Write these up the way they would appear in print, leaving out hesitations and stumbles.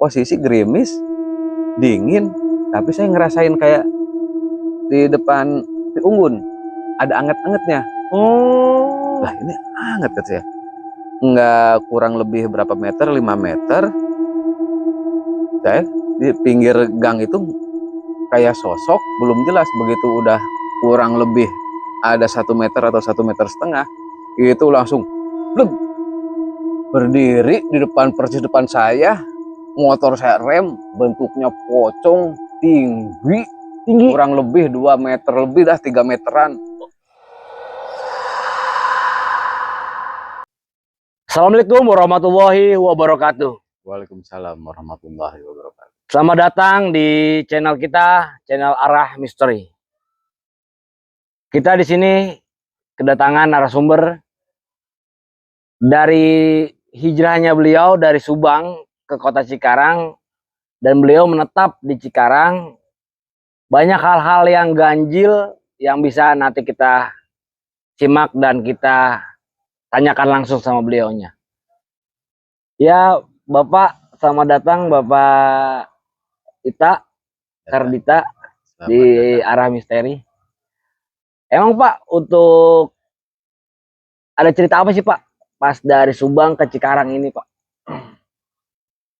posisi gerimis, dingin, tapi saya ngerasain kayak di depan api unggun ada anget-angetnya. Oh. Lah ini anget kata saya. Nggak kurang lebih berapa meter, 5 meter. Saya di pinggir gang itu kayak sosok, belum jelas. Begitu udah kurang lebih ada 1 meter atau 1,5 meter, itu langsung blub, berdiri di depan, persis depan saya. Motor saya rem, bentuknya pocong, tinggi kurang lebih 2 meter lebih dah, 3 meteran. Assalamualaikum warahmatullahi wabarakatuh. Waalaikumsalam warahmatullahi wabarakatuh. Selamat datang di channel kita, channel Arah Misteri. Kita di sini kedatangan narasumber dari hijrahnya beliau dari Subang ke kota Cikarang, dan beliau menetap di Cikarang. Banyak hal-hal yang ganjil yang bisa nanti kita simak dan kita tanyakan langsung sama beliaunya. Ya, Bapak, selamat datang Bapak Ita Kardita di Arah Misteri. Emang Pak, untuk ada cerita apa sih Pak pas dari Subang ke Cikarang ini Pak?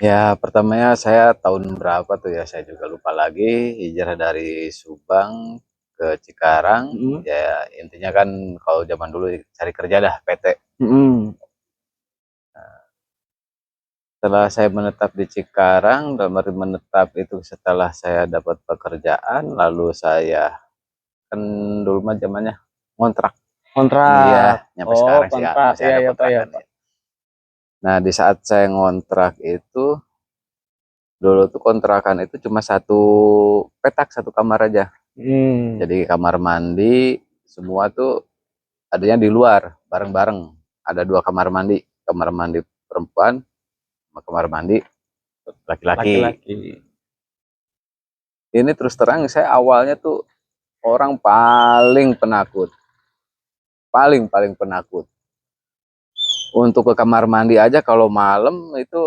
Ya, pertamanya saya tahun berapa tuh ya, saya juga lupa lagi, hijrah dari Subang ke Cikarang. Ya intinya kan kalau zaman dulu cari kerja dah, PT. Setelah saya menetap di Cikarang, dan menetap itu setelah saya dapat pekerjaan, lalu saya kan dulu mah zamannya ngontrak. Iya, nyampe sekarang sih ya, masih ada kontrakan ya. Nah, di saat saya ngontrak itu, dulu tuh kontrakan itu cuma satu petak, satu kamar aja. Jadi kamar mandi semua tuh adanya di luar, bareng-bareng. Ada 2 kamar mandi perempuan sama kamar mandi laki-laki. Ini terus terang saya awalnya tuh orang paling penakut. Paling penakut. Untuk ke kamar mandi aja kalau malam itu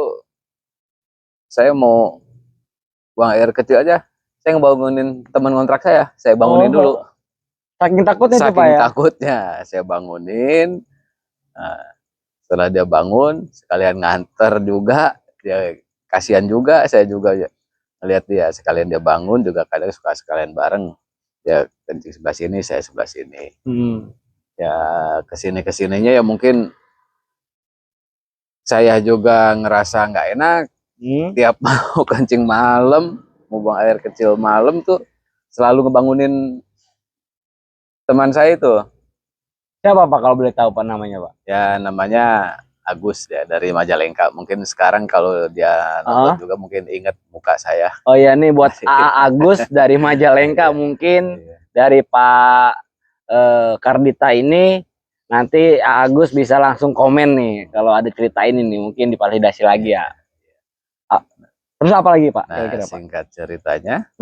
saya mau buang air kecil aja, saya ngebangunin teman kontrak saya bangunin dulu. Saking takutnya tuh Pak ya? Saking takutnya saya bangunin. Nah, setelah dia bangun, sekalian nganter juga, dia kasihan juga, saya juga ngeliat dia, sekalian dia bangun juga kadang suka sekalian bareng. Ya kencing sebelah sini, saya sebelah sini. Ya kesininya ya mungkin saya juga ngerasa nggak enak. Tiap mau kencing malam, mau buang air kecil malam tuh selalu ngebangunin teman saya itu. Siapa Pak kalau boleh tahu Pak namanya Pak? Ya namanya Agus ya, dari Majalengka. Mungkin sekarang kalau dia nonton juga mungkin ingat muka saya. Oh iya, nih buat Agus dari Majalengka. Mungkin dari Pak Kardita ini nanti Agus bisa langsung komen nih kalau ada cerita ini nih, mungkin divalidasi lagi ya. Terus apa lagi Pak? Nah, singkat ceritanya,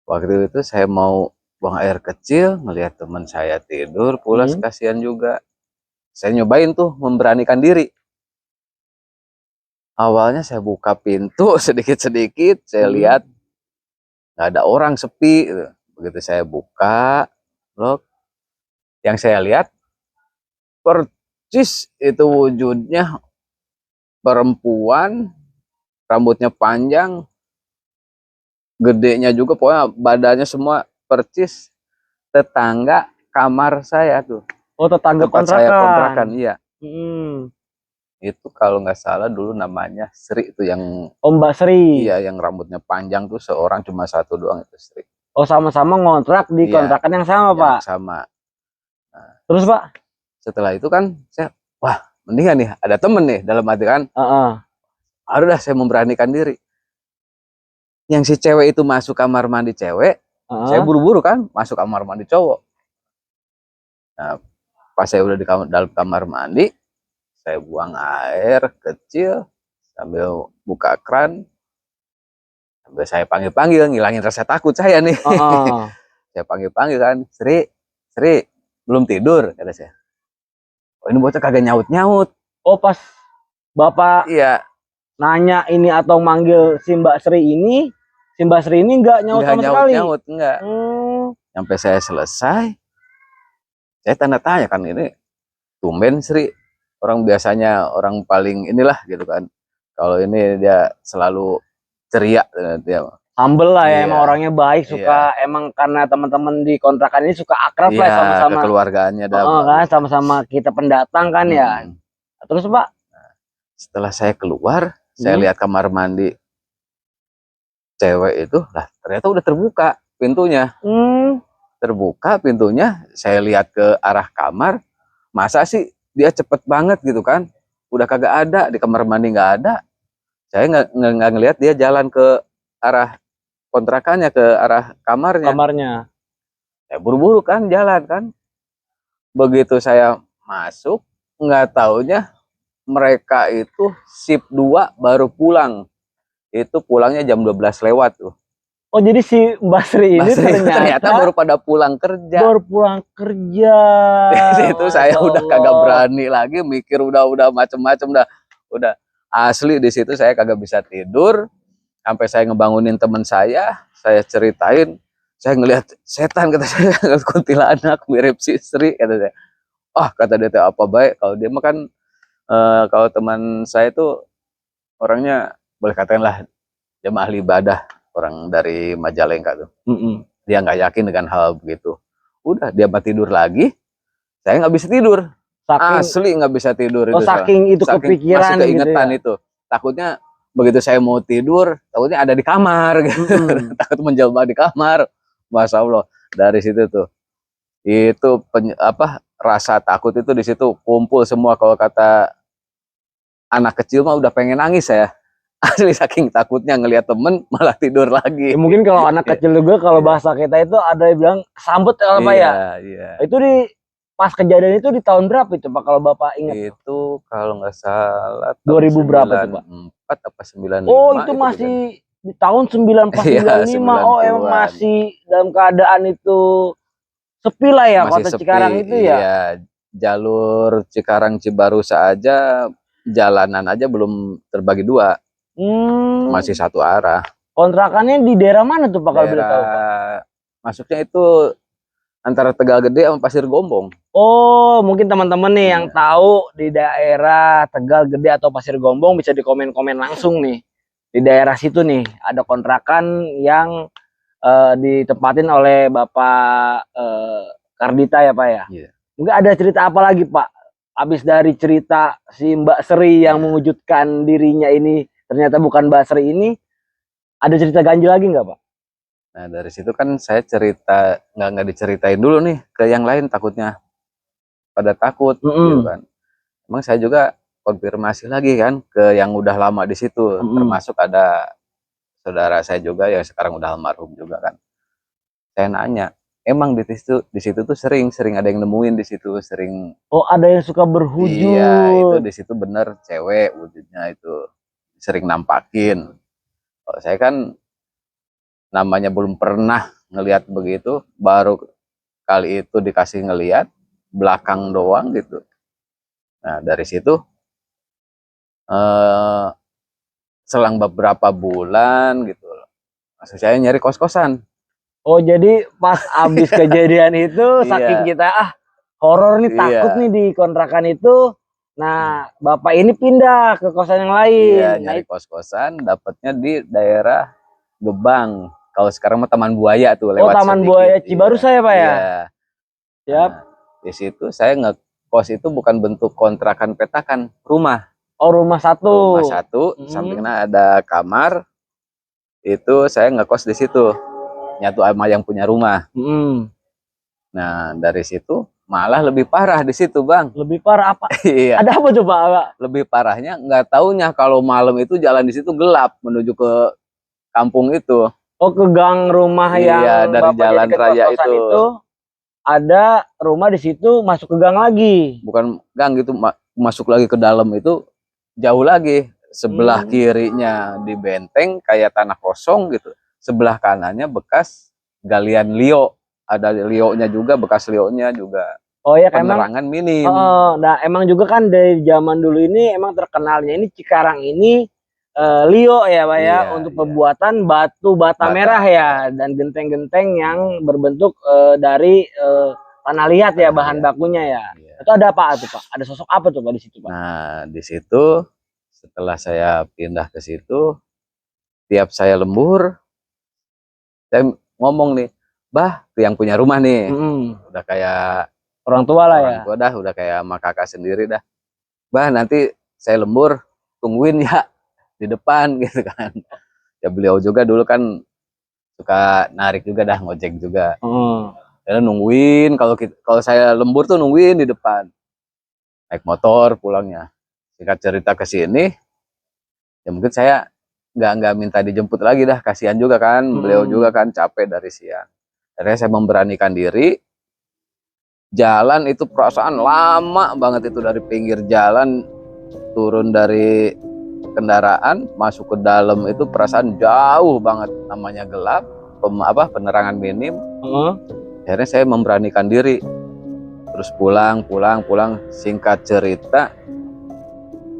waktu itu saya mau buang air kecil, melihat teman saya tidur pulas, kasihan juga. Saya nyobain tuh memberanikan diri. Awalnya saya buka pintu sedikit-sedikit, saya lihat nggak ada orang, sepi. Begitu saya buka, loh, yang saya lihat percis itu wujudnya perempuan, rambutnya panjang, gedenya juga, pokoknya badannya semua percis tetangga kamar saya tuh. Oh, tetangga tempat kontrakan. saya kontrakan, iya. Itu kalau nggak salah dulu namanya Sri itu, yang Mbak Sri. Iya, yang rambutnya panjang tuh, seorang cuma satu doang, itu Sri. Oh, sama-sama ngontrak di kontrakan yang sama Pak? Sama. Nah, terus Pak? Setelah itu kan saya, wah mendingan nih ada temen nih dalam hati kan. Baru dah saya memberanikan diri. Yang si cewek itu masuk kamar mandi cewek, saya buru-buru kan masuk kamar mandi cowok. Nah, pas saya udah di dalam kamar mandi, saya buang air kecil sambil buka keran, sambil saya panggil-panggil, ngilangin rasa takut saya nih. Saya panggil-panggil kan, Sri, belum tidur, kata saya. Oh, ini bocah kagak nyaut-nyaut. Oh, pas Bapak iya nanya ini atau manggil si Mbak Sri ini, si Mbak Sri ini nggak nyaut nggak sama nyaut sekali. nyaut enggak. Sampai saya selesai, saya tanda tanya kan, ini tumben Sri, orang biasanya orang paling inilah gitu kan, kalau ini dia selalu ceria, dia humble lah ya, iya, emang orangnya baik, suka emang karena teman-teman di kontrakan ini suka akrab lah iya, sama-sama, kekeluargaannya dah kan bagus. sama-sama kita pendatang kan ya. Terus Pak, Setelah saya keluar, saya lihat kamar mandi cewek itu, lah ternyata udah terbuka pintunya. Terbuka pintunya, saya lihat ke arah kamar, masa sih dia cepet banget gitu kan, udah kagak ada di kamar mandi, nggak ada. Saya nggak ngelihat dia jalan ke arah kontrakannya, ke arah kamarnya. Saya buru-buru kan jalan kan, begitu saya masuk, nggak taunya mereka itu shift 2 baru pulang. Itu pulangnya jam 12 lewat tuh. Oh jadi si Mbak Sri ini ternyata baru pada pulang kerja. Baru pulang kerja. Itu saya udah kagak berani lagi mikir, udah macem-macem, udah asli di situ saya kagak bisa tidur. Sampai saya ngebangunin teman saya ceritain, saya ngelihat setan, kata saya, kuntilanak mirip si Sri, kata saya. Kata dia, apa baik kalau dia makan, kalau teman saya itu orangnya boleh katakanlah jemaah ibadah, orang dari Majalengka tuh. Dia nggak yakin dengan hal begitu. Udah dia mau tidur lagi, saya nggak bisa tidur. Asli nggak bisa tidur. Saking itu kepikiran, masih keingetan gitu ya? itu. Takutnya begitu saya mau tidur, takutnya ada di kamar, gitu. Takut menjelma di kamar. Masya Allah, dari situ tuh, itu rasa takut itu di situ kumpul semua. Kalau kata anak kecil mah udah pengen nangis saya. Asli saking takutnya ngelihat temen malah tidur lagi. Ya, mungkin kalau anak kecil juga, kalau bahasa kita itu ada yang bilang sambut ya Pak ya. Itu di pas kejadian itu di tahun berapa itu Pak, kalau Bapak ingat? Itu kalau nggak salah 2000 berapa tuh Pak? 94 apa 95. Oh itu masih di tahun 94 95. Oh emang masih dalam keadaan itu sepi lah ya, masih kota sepi, Cikarang itu ya. Iya, jalur Cikarang Cibarusah aja, jalanan aja belum terbagi 2. Masih satu arah. Kontrakannya di daerah mana tuh Pak, kalau boleh tahu Pak? Masuknya itu antara Tegal Gede sama Pasir Gombong. Oh, mungkin teman-teman nih yang tahu di daerah Tegal Gede atau Pasir Gombong bisa di komen-komen langsung nih. Di daerah situ nih ada kontrakan yang ditempatin oleh Bapak Kardita ya Pak ya. Mungkin ada cerita apa lagi Pak? Habis dari cerita si Mbak Sri yang mewujudkan dirinya ini ternyata bukan Mbak Sri ini, ada cerita ganjil lagi nggak Pak? Nah dari situ kan saya cerita, nggak diceritain dulu nih ke yang lain, takutnya pada takut, gitu kan. Emang saya juga konfirmasi lagi kan ke yang udah lama di situ, termasuk ada saudara saya juga yang sekarang udah almarhum juga kan. Saya nanya, emang di situ tuh sering ada yang nemuin di situ, sering. Oh ada yang suka berwujud? Iya, itu di situ bener cewek wujudnya itu sering nampakin. Kalau saya kan namanya belum pernah ngelihat begitu, baru kali itu dikasih ngelihat belakang doang gitu. Nah dari situ selang beberapa bulan gitu, maksud saya nyari kos-kosan. Oh jadi pas abis kejadian itu saking kita horor nih, takut nih di kontrakan itu, nah Bapak ini pindah ke kosan yang lain. Iya, nyari kos-kosan, dapatnya di daerah Gebang. Kalau sekarang mah Taman Buaya tuh, lewat Taman Buaya Cibarusah ya Pak ya? Siap. Di situ saya ngekos itu bukan bentuk kontrakan petakan, rumah. Oh rumah satu. Rumah satu, sampingnya ada kamar. Itu saya ngekos di situ, nyatu sama yang punya rumah. Nah dari situ malah lebih parah di situ Bang. Lebih parah apa? Iya. Ada apa coba? Lebih parahnya nggak taunya kalau malam itu jalan di situ gelap menuju ke kampung itu. Oh ke gang rumah yang dari Bapak jalan raya itu ada rumah di situ, masuk ke gang lagi. Bukan gang gitu, masuk lagi ke dalam itu jauh lagi. Sebelah kirinya di benteng kayak tanah kosong gitu. Sebelah kanannya bekas galian lio. Ada lionya juga, bekas lionya juga. Oh ya, penerangan minim. Nah emang juga kan dari zaman dulu ini emang terkenalnya ini Cikarang ini Lio ya Pak ya, Iya, untuk iya. pembuatan batu bata Bata, merah ya, dan genteng-genteng yang berbentuk dari tanah liat ya tanah bahan liat. bakunya ya. Iya. Itu ada apa tuh Pak? Ada sosok apa tuh Pak di situ Pak? Nah, di situ setelah saya pindah ke situ, tiap saya lembur, saya ngomong nih, bah, yang punya rumah nih, udah kayak Orang tua lah ya. orang tua dah, udah kayak sama kakak sendiri dah. Bah, nanti saya lembur, tungguin ya di depan gitu kan. Ya beliau juga dulu kan suka narik juga dah, ngojek juga. Ya nungguin, kalau saya lembur tuh nungguin di depan. Naik motor pulangnya. Singkat cerita ke sini, ya mungkin saya nggak minta dijemput lagi dah, kasihan juga kan, beliau juga kan capek dari siang. Akhirnya saya memberanikan diri, jalan itu perasaan lama banget itu dari pinggir jalan turun dari kendaraan masuk ke dalam itu perasaan jauh banget, namanya gelap, penerangan minim. Akhirnya saya memberanikan diri, terus pulang. Singkat cerita,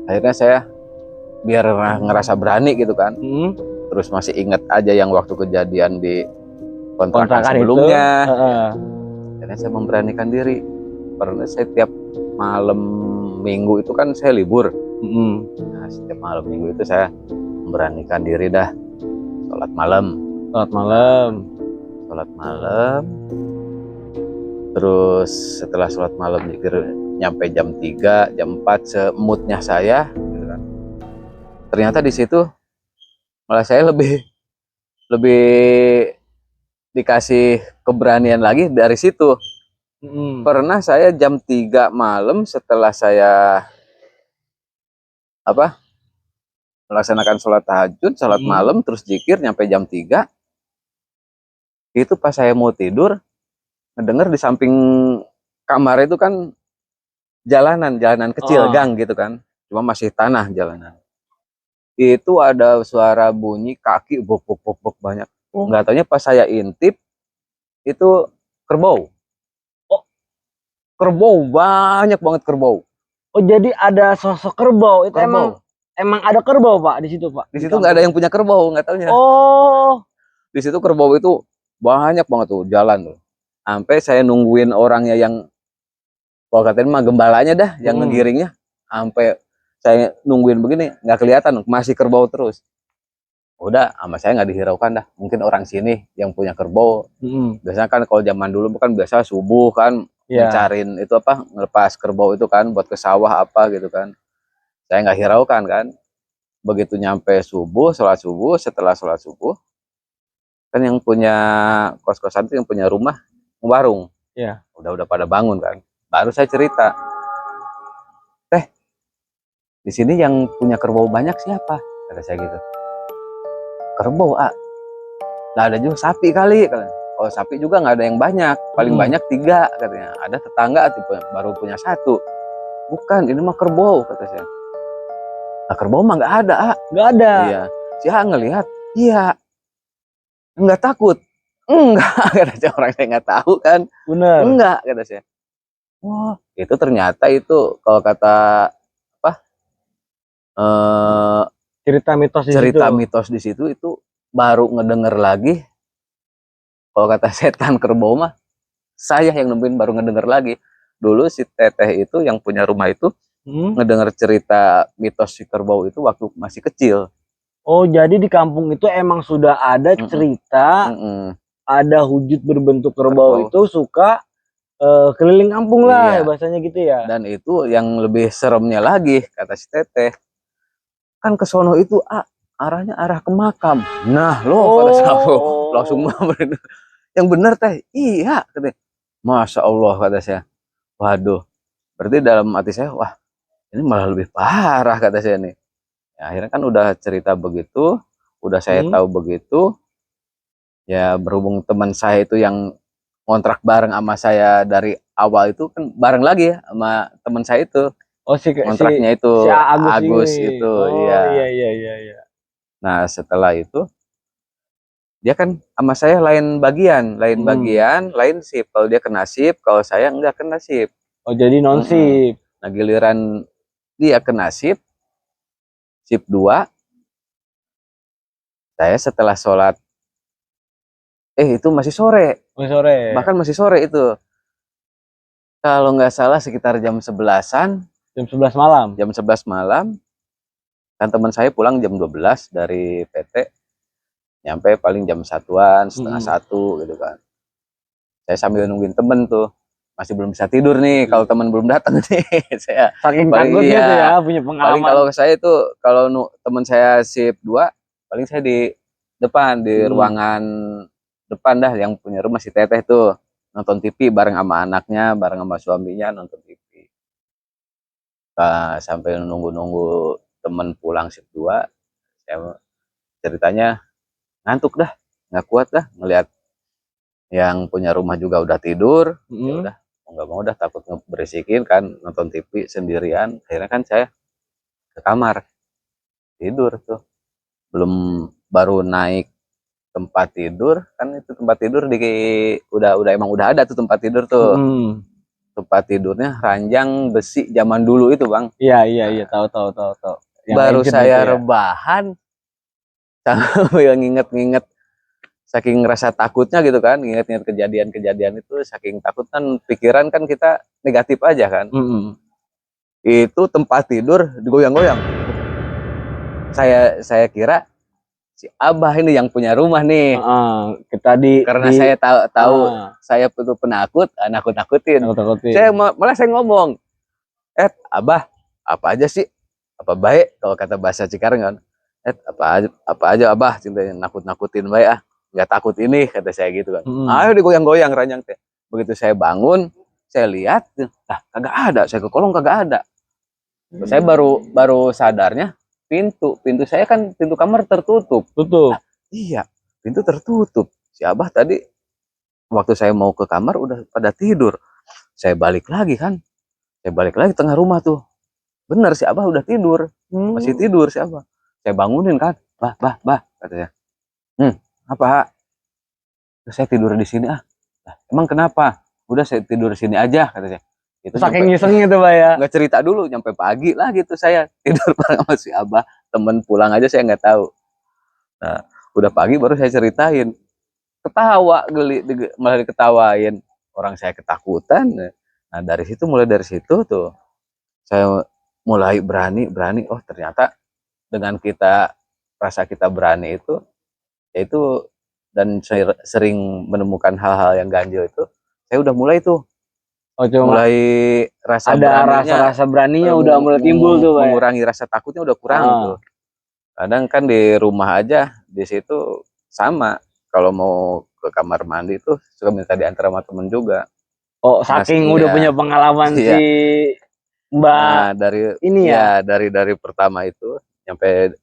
akhirnya saya biar ngerasa berani gitu kan, terus masih ingat aja yang waktu kejadian di kontrakan sebelumnya. Akhirnya saya memberanikan diri, karena saya tiap malam minggu itu kan saya libur. Nah, setiap malam minggu itu saya memberanikan diri dah sholat malam. Terus setelah sholat malam zikir nyampe jam 3, jam 4 semutnya saya gitu kan. Ternyata di situ malah saya lebih dikasih keberanian lagi dari situ. Pernah saya jam 3 malam setelah saya melaksanakan sholat tahajud, sholat malam, terus zikir nyampe jam 3, itu pas saya mau tidur, ngedenger di samping kamar itu kan jalanan kecil, gang gitu kan, cuma masih tanah jalanan. Itu ada suara bunyi kaki bok banyak. Nggak taunya pas saya intip itu kerbau. Kerbau, banyak banget kerbau. Oh, jadi ada sosok kerbau. Itu emang ada kerbau Pak di situ Pak? Di situ nggak ada yang punya kerbau, nggak taunya. Di situ kerbau itu banyak banget tuh jalan tuh. Sampai saya nungguin orangnya yang, kalau katanya mah gembalanya dah yang ngegiringnya. Sampai saya nungguin begini nggak kelihatan, masih kerbau terus. Udah, sama saya nggak dihiraukan dah, mungkin orang sini yang punya kerbau. Biasanya kan kalau zaman dulu kan biasa subuh kan mencariin itu ngelepas kerbau itu kan buat ke sawah apa gitu kan. Saya nggak hiraukan kan. Begitu nyampe subuh, sholat subuh, setelah sholat subuh kan yang punya kos-kosan itu, yang punya rumah warung, udah pada bangun kan. Baru saya cerita, teh, di sini yang punya kerbau banyak siapa, kata saya gitu. Kerbau nah ada juga sapi kali. Kalau sapi juga nggak ada yang banyak, paling banyak 3 katanya. Ada tetangga baru punya 1. Bukan, ini mah kerbau, kata saya. Nah, kerbau mah nggak ada. Nggak ada. Iya, si ngelihat, iya, nggak takut, enggak, kata saya. Orang saya nggak tahu kan. Bener. Enggak, kata saya. Wah, itu ternyata itu kalau kata cerita mitos di situ itu baru ngedenger lagi. Kalau kata setan kerbau mah saya yang nemuin, baru ngedenger lagi. Dulu si teteh itu yang punya rumah itu ngedenger cerita mitos si kerbau itu waktu masih kecil. Oh, jadi di kampung itu emang sudah ada cerita ada wujud berbentuk kerbau itu suka keliling kampung lah, bahasanya gitu ya. Dan itu yang lebih seremnya lagi, kata si teteh, kan ke sono itu arahnya arah ke makam. Nah, pada saat langsung yang benar teh, iya, katanya. Masya Allah, kata saya. Waduh, berarti dalam hati saya, wah, ini malah lebih parah, kata saya nih. Ya, akhirnya kan udah cerita begitu, udah saya tahu begitu. Ya, berhubung teman saya itu yang kontrak bareng sama saya dari awal itu kan bareng lagi ya sama teman saya itu. Kontraknya itu si Agus itu, iya. Iya. Nah, setelah itu dia kan sama saya lain bagian, lain sip. Kalau dia kena sip, kalau saya enggak kena sip. Oh, jadi non sip. Nah, giliran dia kena sip 2, Saya setelah sholat, itu masih sore, Oh, sore. bahkan masih sore itu. Kalau nggak salah sekitar jam 11-an, Jam 11 malam. jam 11 malam, kan teman saya pulang jam 12 dari PT, nyampe paling jam 1-an, setengah 1 gitu kan. Saya sambil nungguin temen tuh, masih belum bisa tidur nih kalau teman belum datang nih. Saya Saking paling takutnya tuh ya, iya, punya paling pengalaman. kalau saya itu kalau teman saya shift 2, paling saya di depan di ruangan depan dah, yang punya rumah si Teteh tuh nonton TV bareng sama anaknya, bareng sama suaminya nonton TV. Sampai nunggu-nunggu temen pulang shift 2, saya ceritanya ngantuk dah, nggak kuat dah ngelihat yang punya rumah juga udah tidur. Ya udah, mau nggak mau udah takut ngeberisikin kan, nonton TV sendirian. Akhirnya kan saya ke kamar tidur tuh, belum, baru naik tempat tidur kan, itu tempat tidur di udah emang udah ada tuh tempat tidur tuh. Tempat tidurnya ranjang besi zaman dulu itu, Bang. Iya, tahu. Yang Baru saya ya. rebahan sambil nginget-nginget, saking rasa takutnya gitu kan, nginget-nginget kejadian-kejadian itu, saking takut kan, pikiran kan kita negatif aja kan. Itu tempat tidur digoyang-goyang. Saya kira si Abah ini yang punya rumah nih. Karena saya tahu saya itu penakut, nakut-nakutin. Saya malah saya ngomong, Abah, apa aja sih? Apa baik kalau kata bahasa Cikarang kan? Apa aja Abah, cintanya nakut-nakutin baik ah. Nggak takut ini, kata saya gitu kan. Ayo digoyang-goyang ranjang teh. Begitu saya bangun, saya lihat, kagak ada. Saya ke kolong kagak ada. Saya baru sadarnya pintu saya kan, pintu kamar tertutup. Iya, pintu tertutup. Si Abah tadi waktu saya mau ke kamar udah pada tidur. Saya balik lagi kan. Saya balik lagi tengah rumah tuh. Bener si Abah udah tidur. Masih tidur si Abah. Saya bangunin kan. Bah, katanya. Apa? Saya tidur di sini ah. Emang kenapa? Udah saya tidur di sini aja, katanya. Itu saking nyesengnya tuh, Pak ya. Nggak cerita dulu, nyampe pagi lah gitu saya tidur bareng sama si Abah. Temen pulang aja saya nggak tahu. Nah, udah pagi baru saya ceritain. Ketawa, malah diketawain. Orang saya ketakutan. Nah, mulai dari situ tuh, saya mulai berani. Oh, ternyata dengan rasa kita berani itu, yaitu, dan sering menemukan hal-hal yang ganjil itu, saya udah mulai tuh. Mulai rasa beraninya udah mulai timbul tuh, Pak. Mengurangi rasa takutnya udah kurang tuh. Kadang kan di rumah aja, di situ sama. Kalau mau ke kamar mandi tuh suka minta diantar sama temen juga. Oh, saking udah punya pengalaman si Mbak dari ini ya. Dari pertama itu sampai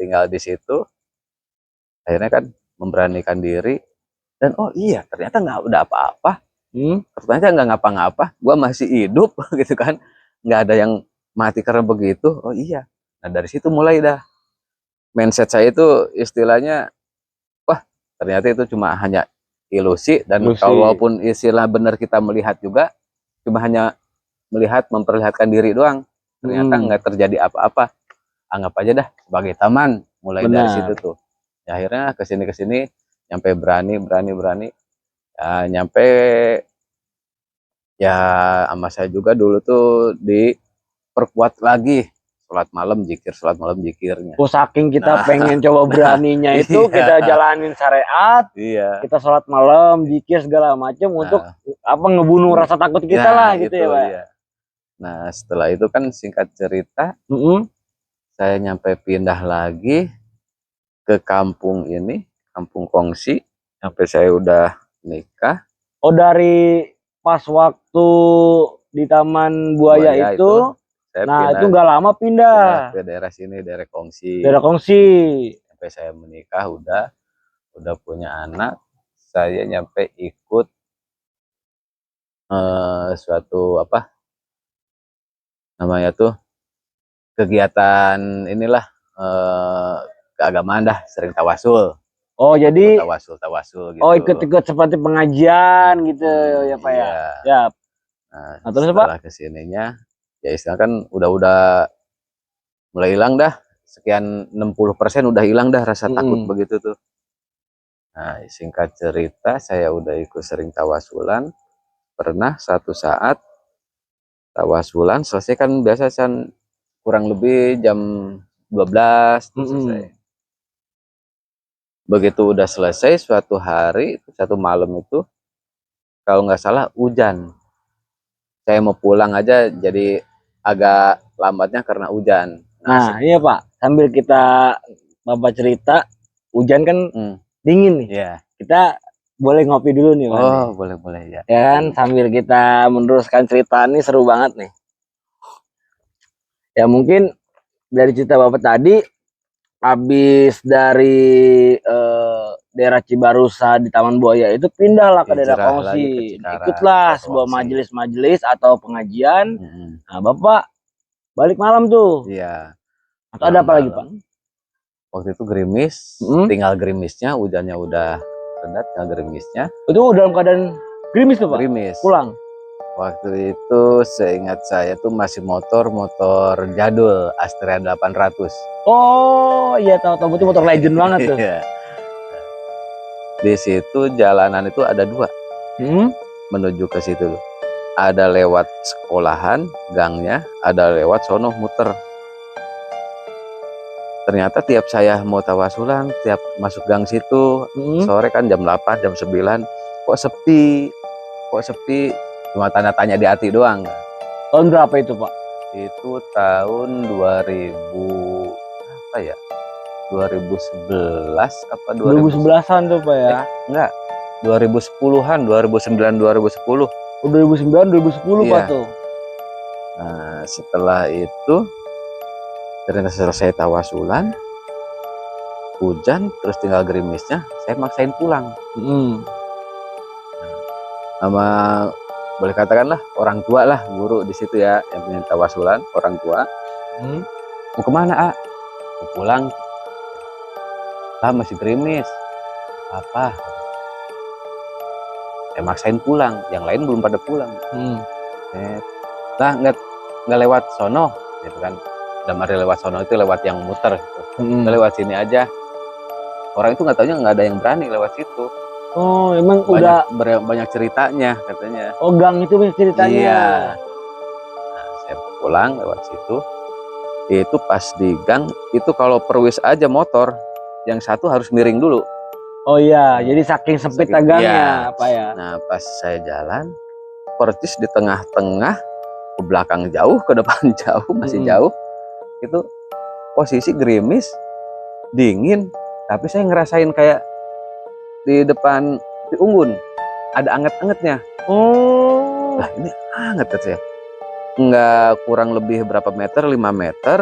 tinggal di situ, akhirnya kan memberanikan diri, dan oh iya ternyata nggak udah apa-apa. Ternyata nggak ngapa-ngapa, gua masih hidup gitu kan, nggak ada yang mati karena begitu. Oh iya. Nah dari situ mulai dah mindset saya itu, istilahnya, wah ternyata itu cuma hanya ilusi. Dan kalaupun istilah benar kita melihat juga, cuma hanya melihat, memperlihatkan diri doang. Ternyata nggak terjadi apa-apa. Anggap aja dah sebagai taman. Mulai dari situ tuh ya, akhirnya kesini nyampe berani. Ya, nyampe ya sama saya juga dulu tuh diperkuat lagi sholat malam zikirnya. Saking kita pengen coba beraninya itu, kita jalanin syariat, kita sholat malam, zikir segala macam untuk ngebunuh rasa takut kita lah gitu ya, Pak. Nah setelah itu kan, singkat cerita, saya nyampe pindah lagi ke kampung ini, kampung Kongsi, sampai saya udah nikah. Oh, dari pas waktu di Taman Buaya itu nah pindah, itu nggak lama pindah ke daerah sini, daerah Kongsi. Sampai saya menikah, udah punya anak, saya nyampe ikut suatu apa namanya tuh, kegiatan inilah, keagamaan dah, sering tawasul. Oh jadi tawasul gitu. Oh, ikut seperti pengajian gitu ya Pak ya. Siap. Nah, terus setelah kesininya ya istilah kan udah mulai hilang dah sekian 60% udah hilang dah rasa takut Mm-mm. begitu tuh. Nah, singkat cerita saya udah ikut sering tawasulan. Pernah satu saat tawasulan selesai kan biasa kan kurang lebih jam 12 tuh selesai. Mm-mm. Begitu udah selesai suatu hari, satu malam itu kalau nggak salah hujan. Saya mau pulang aja jadi agak lambatnya karena hujan. Nah, Nah, iya Pak, sambil Bapak cerita, hujan kan hmm, dingin nih. ya. Kita boleh ngopi dulu nih Pak nih. Oh, boleh-boleh ya. Ya kan, sambil kita meneruskan cerita ini seru banget nih. Ya mungkin dari cerita Bapak tadi, habis dari daerah Cibarusa di Taman Buaya itu pindahlah ke daerah Hijrah lagi ke Kongsi. Cikarang, Ikutlah ke sebuah Kongsi. majelis-majelis atau pengajian. Mm-mm. Nah, Bapak balik malam tuh. Iya, Atau ada pulang apa lagi, Pak? malam. Waktu itu gerimis, Hmm? tinggal gerimisnya, hujannya udah reda, tinggal gerimisnya. Itu dalam keadaan gerimis tuh, Pak? Gerimis. Pulang. Waktu itu seingat saya tuh masih motor jadul Astrea 800. Oh, iya tahu-tahu itu motor legend banget tuh. Iya. Di situ jalanan itu ada dua Hmm? menuju ke situ. Ada lewat sekolahan gangnya, ada lewat sono muter. Ternyata tiap saya mau tawasulan, tiap masuk gang situ, sore kan jam 8, jam 9, kok sepi, cuma tanya-tanya di hati doang. Tahun berapa itu, Pak? Itu tahun 2000, apa ya, 2011 apa 2011-an tuh, Pak ya? Enggak, 2010-an, 2009, 2010. 2009, 2010 Iya. Pak tuh. Nah, setelah itu ternyata selesai tawasulan, hujan, terus tinggal gerimisnya, saya maksain pulang. Sama boleh katakanlah orang tua lah, guru di situ ya, yang punya tawasulan, orang tua. Mau kemana, mau pulang. Lah masih gerimis. Apa? Saya maksain pulang, yang lain belum pada pulang. Lah nggak lewat sono, gitu kan. Dalam arti lewat sono itu lewat yang muter gitu. Lewat sini aja. Orang itu nggak taunya nggak ada yang berani lewat situ. Oh, emang banyak ceritanya katanya. Oh, gang itu banyak ceritanya. Iya. Nah, saya pulang lewat situ. Itu pas di gang, itu kalau perwis aja motor, yang satu harus miring dulu. Oh iya, jadi saking sempit gangnya, iya. Pak ya. Nah, pas saya jalan, percis di tengah-tengah, ke belakang jauh, ke depan jauh, masih jauh. Itu posisi gerimis, dingin, tapi saya ngerasain kayak di depan di unggun ada anget-angetnya. Oh. Lah ini anget katanya. Nggak kurang lebih berapa meter, 5 meter.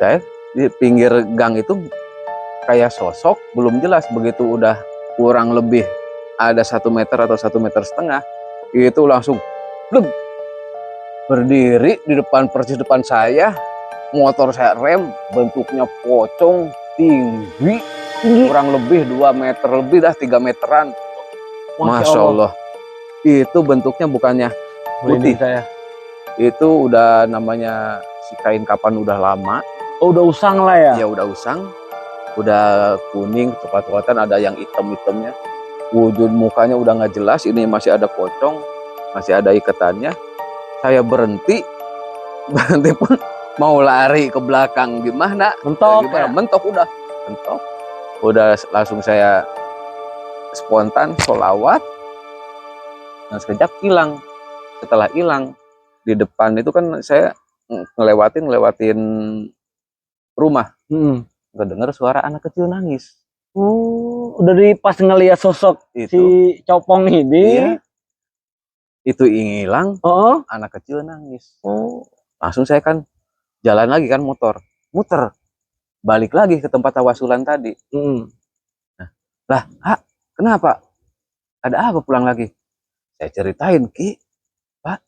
Saya di pinggir gang itu kayak sosok, belum jelas. Begitu udah kurang lebih ada 1 meter atau 1,5 meter, itu langsung berdiri di depan, persis depan saya. Motor saya rem, bentuknya pocong, tinggi, kurang lebih 2 meter lebih dah, 3 meteran. Masya Allah. Itu bentuknya bukannya putih, itu udah namanya si kain kapan udah lama. Oh, udah usang lah ya? Ya udah usang, udah kuning, coklat-coklatan, ada yang hitam-hitamnya. Wujud mukanya udah nggak jelas, ini masih ada pocong, masih ada ikatannya. Saya berhenti pun mau lari ke belakang gimana? Mentok ya? Mentok udah, mentok. Udah langsung saya spontan sholawat. Nah, sekejap hilang. Setelah hilang, di depan itu kan saya ngelewatin rumah. Kedenger suara anak kecil nangis. Udah pas ngelihat sosok itu, si Copong ini. Iya. Itu hilang, anak kecil nangis. Langsung saya kan jalan lagi kan, muter, balik lagi ke tempat tawasulan tadi. Nah, lah, kenapa? Ada apa pulang lagi? Saya ceritain, Ki, Pak,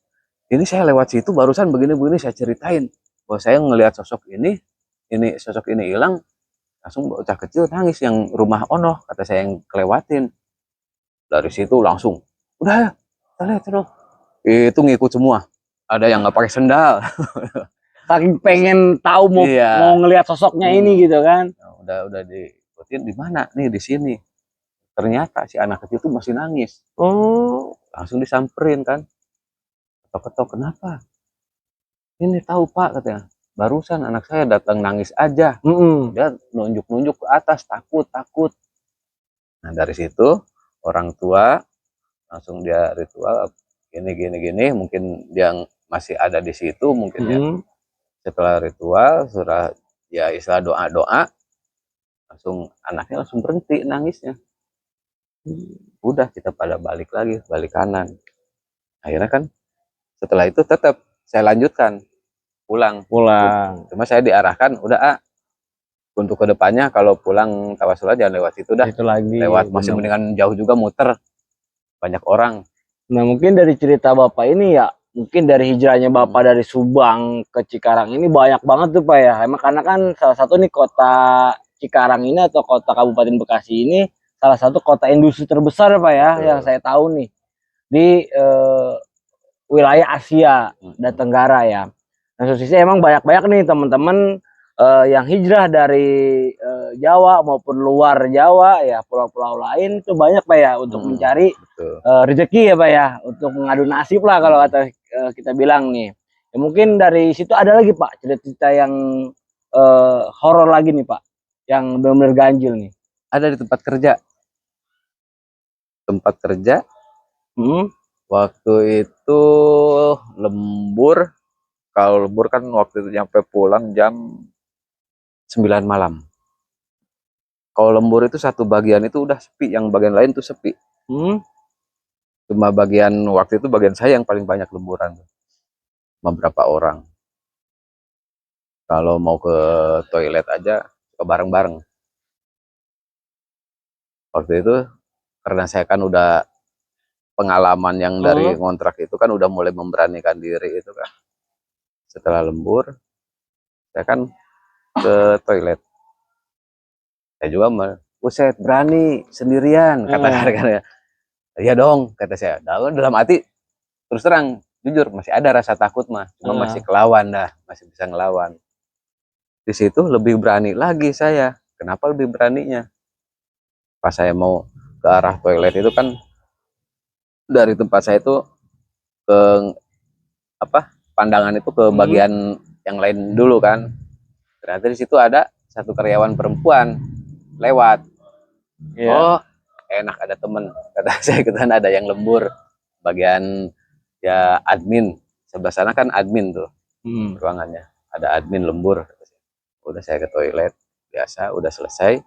ini saya lewat situ barusan begini-begini. Saya ceritain bahwa saya ngelihat sosok ini hilang. Langsung bocah kecil nangis yang rumah Ono, kata saya yang kelewatin. Dari situ langsung, udah ya, kita lihat itu ngikut semua. Ada yang nggak pakai sendal. saking pengen tahu mau Iya. mau ngelihat sosoknya ini gitu kan. Udah diikutin di mana nih, di sini. Ternyata si anak kecil tuh masih nangis. Oh, Langsung disamperin kan. Ketok-ketok, kenapa? Ini tahu Pak katanya. Barusan anak saya datang nangis aja. Dia nunjuk-nunjuk ke atas, takut. Nah dari situ orang tua langsung dia ritual gini, mungkin dia masih ada di situ mungkin ya. Setelah ritual surah ya istilah doa langsung anaknya langsung berhenti nangisnya. Udah kita pada balik lagi, balik kanan. Akhirnya kan setelah itu tetap saya lanjutkan pulang. Cuma saya diarahkan udah untuk kedepannya kalau pulang tawasul jangan lewat itu dah. Itu lagi. Lewat masih mendingan jauh juga muter. Banyak orang. Nah mungkin dari cerita Bapak ini ya, mungkin dari hijrahnya Bapak dari Subang ke Cikarang ini banyak banget tuh Pak ya. Emang karena kan salah satu nih kota Cikarang ini atau kota Kabupaten Bekasi ini salah satu kota industri terbesar Pak ya. Yang saya tahu nih di wilayah Asia dan Tenggara ya. Nah sosialisnya emang banyak-banyak nih teman-teman yang hijrah dari Jawa maupun luar Jawa ya, pulau-pulau lain itu banyak Pak ya untuk mencari rezeki ya Pak ya, untuk mengadu nasib lah kalau kata kita bilang nih. Ya, mungkin dari situ ada lagi Pak cerita-cerita yang horor lagi nih Pak, yang benar-benar ganjil nih. Ada di tempat kerja. Waktu itu lembur. Kalau lembur kan waktu itu nyampe pulang jam 9 malam. Kalau lembur itu satu bagian itu udah sepi, yang bagian lain tuh sepi. Cuma bagian waktu itu bagian saya yang paling banyak lemburan. Beberapa orang. Kalau mau ke toilet aja ke bareng-bareng. Waktu itu karena saya kan udah pengalaman yang dari ngontrak itu kan udah mulai memberanikan diri itu kan. Setelah lembur saya kan ke toilet. Saya juga buset berani sendirian kata harganya. Iya dong kata saya. Dalam hati terus terang jujur masih ada rasa takut mah, cuma masih kelawan dah, masih bisa ngelawan. Di situ lebih berani lagi saya. Kenapa lebih beraninya? Pas saya mau ke arah toilet itu kan dari tempat saya itu ke pandangan itu ke bagian yang lain dulu kan. Ternyata di situ ada satu karyawan perempuan lewat. Oh enak ada temen kata saya, kita ada yang lembur bagian ya admin, sebelah sana kan admin tuh ruangannya, ada admin lembur. Udah saya ke toilet biasa, udah selesai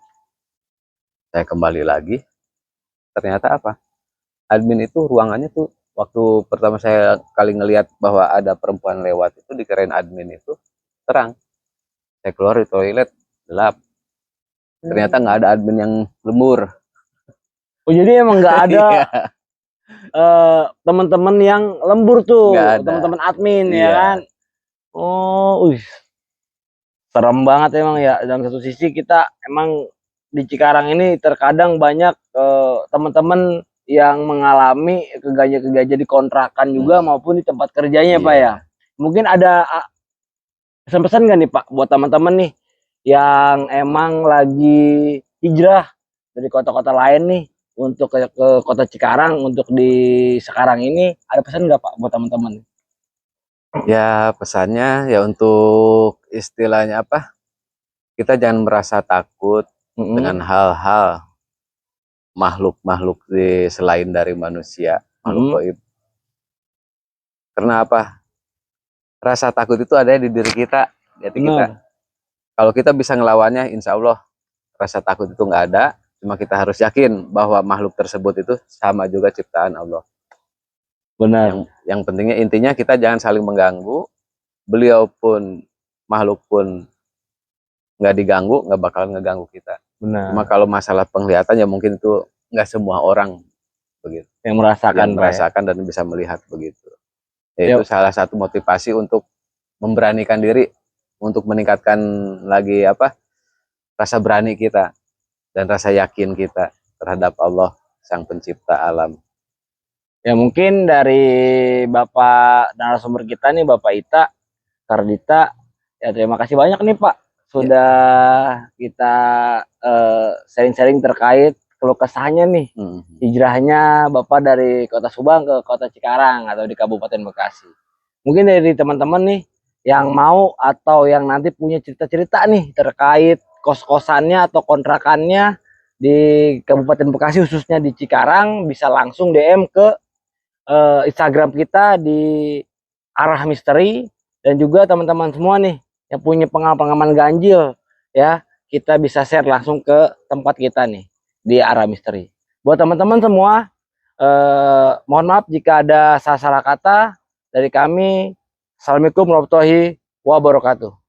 saya kembali lagi. Ternyata apa, admin itu ruangannya tuh waktu pertama saya kali ngelihat bahwa ada perempuan lewat itu dikirain admin itu terang. Saya keluar di toilet gelap, ternyata nggak ada admin yang lembur. Oh jadi emang nggak ada teman-teman yang lembur tuh, teman-teman admin ya kan. Oh, serem banget emang ya. Dalam satu sisi kita emang di Cikarang ini terkadang banyak teman-teman yang mengalami kegaja-kegaja di kontrakan juga maupun di tempat kerjanya Pak ya. Mungkin ada pesan-pesan nggak nih Pak buat teman-teman nih yang emang lagi hijrah dari kota-kota lain nih untuk ke kota Cikarang untuk di sekarang ini, ada pesan nggak Pak buat teman-teman? Ya pesannya ya untuk istilahnya apa, kita jangan merasa takut dengan hal-hal makhluk-makhluk selain dari manusia, makhluk gaib. Karena apa, rasa takut itu ada di diri kita, jadi kita kalau kita bisa ngelawannya, insya Allah rasa takut itu nggak ada. Cuma kita harus yakin bahwa makhluk tersebut itu sama juga ciptaan Allah. Benar. Yang pentingnya intinya kita jangan saling mengganggu. Beliau pun makhluk pun nggak diganggu, nggak bakal ngeganggu kita. Benar. Cuma kalau masalah penglihatan ya mungkin itu nggak semua orang begitu yang merasakan dan bisa melihat begitu. Itu salah satu motivasi untuk memberanikan diri, untuk meningkatkan lagi rasa berani kita dan rasa yakin kita terhadap Allah sang pencipta alam. Ya mungkin dari Bapak narasumber kita nih, Bapak Ita Kardita, Ya, terima kasih banyak nih Pak sudah kita sharing-sharing terkait keluh kesahnya nih hijrahnya Bapak dari Kota Subang ke Kota Cikarang atau di Kabupaten Bekasi. Mungkin dari teman-teman nih yang mau atau yang nanti punya cerita-cerita nih terkait kos-kosannya atau kontrakannya di Kabupaten Bekasi khususnya di Cikarang, bisa langsung DM ke Instagram kita di Arah Misteri. Dan juga teman-teman semua nih yang punya pengalaman ganjil ya, kita bisa share langsung ke tempat kita nih di Arah Misteri. Buat teman-teman semua, mohon maaf jika ada salah-salah kata dari kami. Assalamualaikum warahmatullahi wabarakatuh.